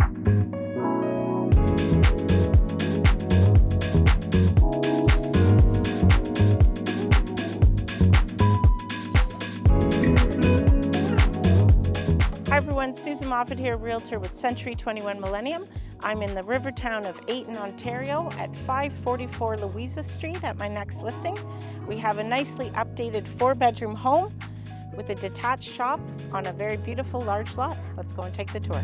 Hi everyone, Susan Moffat here, Realtor with Century 21 Millennium. I'm in the river town of Ayton, Ontario at 544 Louisa Street at my next listing. We have a nicely updated 4-bedroom home with a detached shop on a very beautiful large lot. Let's go and take the tour.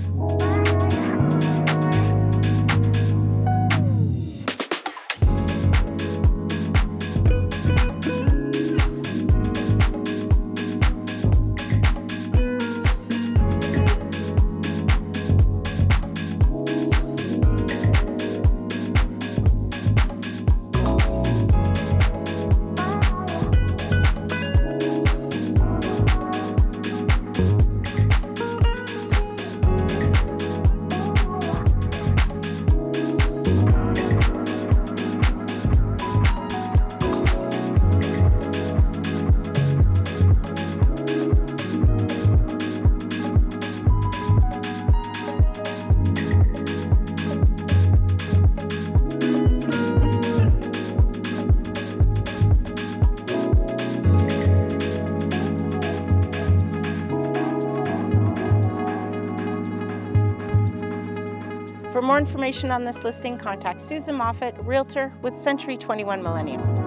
For more information on this listing, contact Susan Moffat, Realtor with Century 21 Millennium.